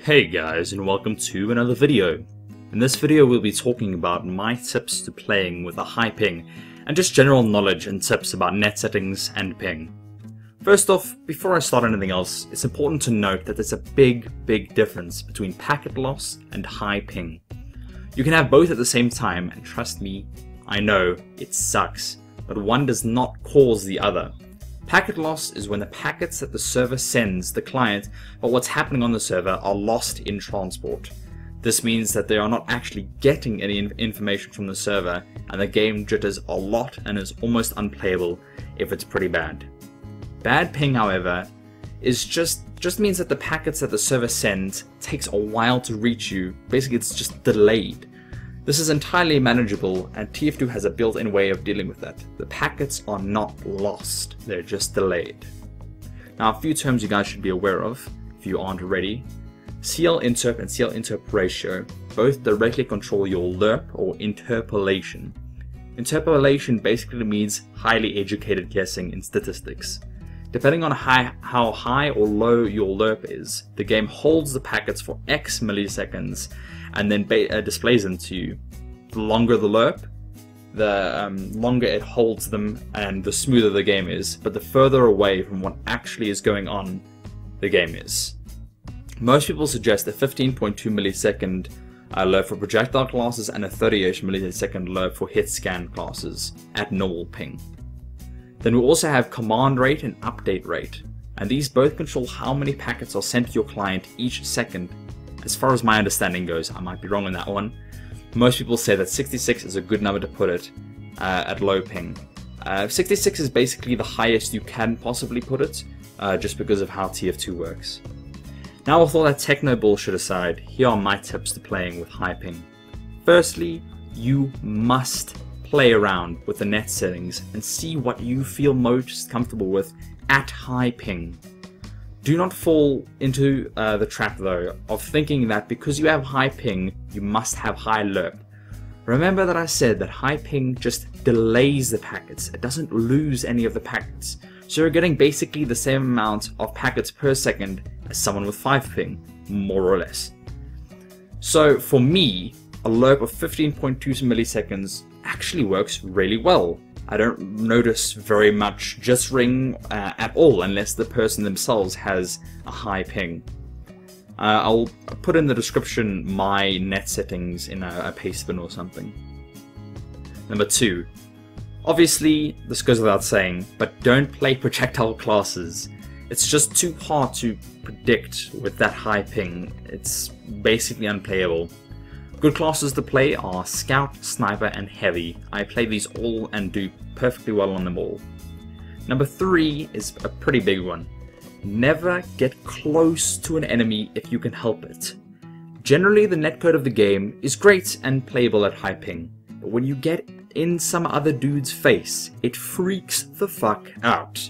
Hey guys, and welcome to another video. In this video we'll be talking about my tips to playing with a high ping and just general knowledge and tips about net settings and ping. First off, before I start anything else, it's important to note that there's a big difference between packet loss and high ping. You can have both at the same time, and trust me, I know it sucks, but one does not cause the other. Packet loss is when the packets that the server sends the client but what's happening on the server are lost in transport. This means that they are not actually getting any information from the server, and the game jitters a lot and is almost unplayable if it's pretty bad. Bad ping, however, is just means that the packets that the server sends takes a while to reach you. Basically, it's just delayed. This is entirely manageable, and TF2 has a built-in way of dealing with that. The packets are not lost, they're just delayed. Now, a few terms you guys should be aware of, if you aren't already. CL interp and CL interp ratio both directly control your lerp or interpolation. Interpolation basically means highly educated guessing in statistics. Depending on how high or low your lerp is, the game holds the packets for X milliseconds and then displays them to you. The longer the lerp, the longer it holds them and the smoother the game is, but the further away from what actually is going on the game is. Most people suggest a 15.2 millisecond lerp for projectile classes and a 30-ish millisecond lerp for hit scan classes at normal ping. Then we also have command rate and update rate, and these both control how many packets are sent to your client each second. As far as my understanding goes, I might be wrong on that one. Most people say that 66 is a good number to put it at low ping. 66 is basically the highest you can possibly put it, just because of how TF2 works. Now, with all that techno bullshit aside, here are my tips to playing with high ping. Firstly, you must play around with the net settings and see what you feel most comfortable with at high ping. Do not fall into the trap though of thinking that because you have high ping you must have high lerp. Remember that I said that high ping just delays the packets, it doesn't lose any of the packets, so you're getting basically the same amount of packets per second as someone with 5 ping, more or less. So for me, a lerp of 15.2 milliseconds actually works really well. I don't notice very much jittering at all unless the person themselves has a high ping. I'll put in the description my net settings in a pastebin or something. Number 2. Obviously, this goes without saying, but don't play projectile classes. It's just too hard to predict with that high ping. It's basically unplayable. Good classes to play are Scout, Sniper and Heavy. I play these all and do perfectly well on them all. Number 3 is a pretty big one. Never get close to an enemy if you can help it. Generally the netcode of the game is great and playable at high ping, but when you get in some other dude's face, it freaks the fuck out.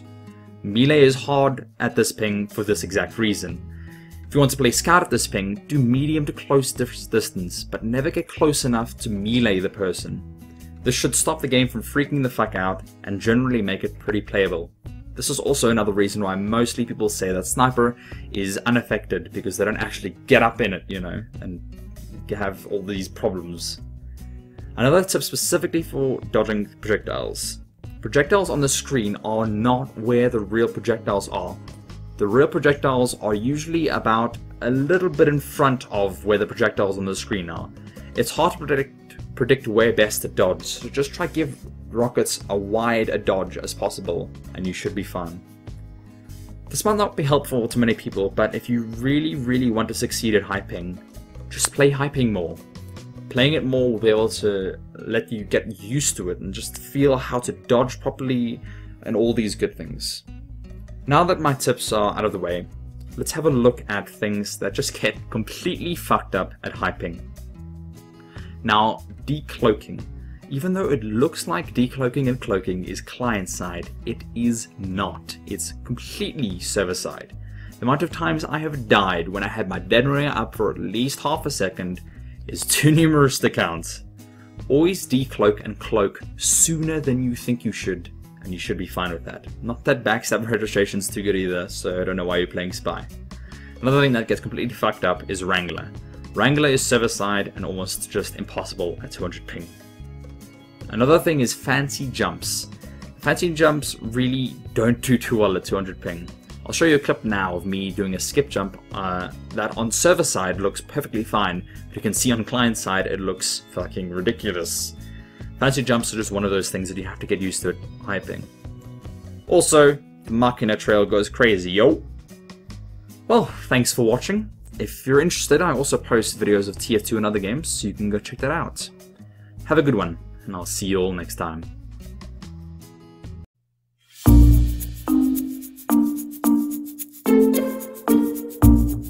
Melee is hard at this ping for this exact reason. If you want to play Scout at this ping, do medium to close distance, but never get close enough to melee the person. This should stop the game from freaking the fuck out and generally make it pretty playable. This is also another reason why mostly people say that Sniper is unaffected, because they don't actually get up in it, you know, and have all these problems. Another tip specifically for dodging projectiles. Projectiles on the screen are not where the real projectiles are. The real projectiles are usually about a little bit in front of where the projectiles on the screen are. It's hard to predict where best to dodge, so just try to give rockets as wide a dodge as possible and you should be fine. This might not be helpful to many people, but if you really want to succeed at high ping, just play high ping more. Playing it more will be able to let you get used to it and just feel how to dodge properly and all these good things. Now that my tips are out of the way, let's have a look at things that just get completely fucked up at high ping. Now, decloaking. Even though it looks like decloaking and cloaking is client-side, it is not. It's completely server-side. The amount of times I have died when I had my dead ringer up for at least half a second is too numerous to count. Always decloak and cloak sooner than you think you should, and you should be fine with that. Not that backstab registration's too good either, so I don't know why you're playing Spy. Another thing that gets completely fucked up is Wrangler. Wrangler is server-side and almost just impossible at 200 ping. Another thing is fancy jumps. Fancy jumps really don't do too well at 200 ping. I'll show you a clip now of me doing a skip jump that on server side looks perfectly fine, but you can see on client side it looks fucking ridiculous. Fancy jumps are just one of those things that you have to get used to at high ping. Also, the Machina trail goes crazy, yo! Well, thanks for watching. If you're interested, I also post videos of TF2 and other games, so you can go check that out. Have a good one, and I'll see you all next time.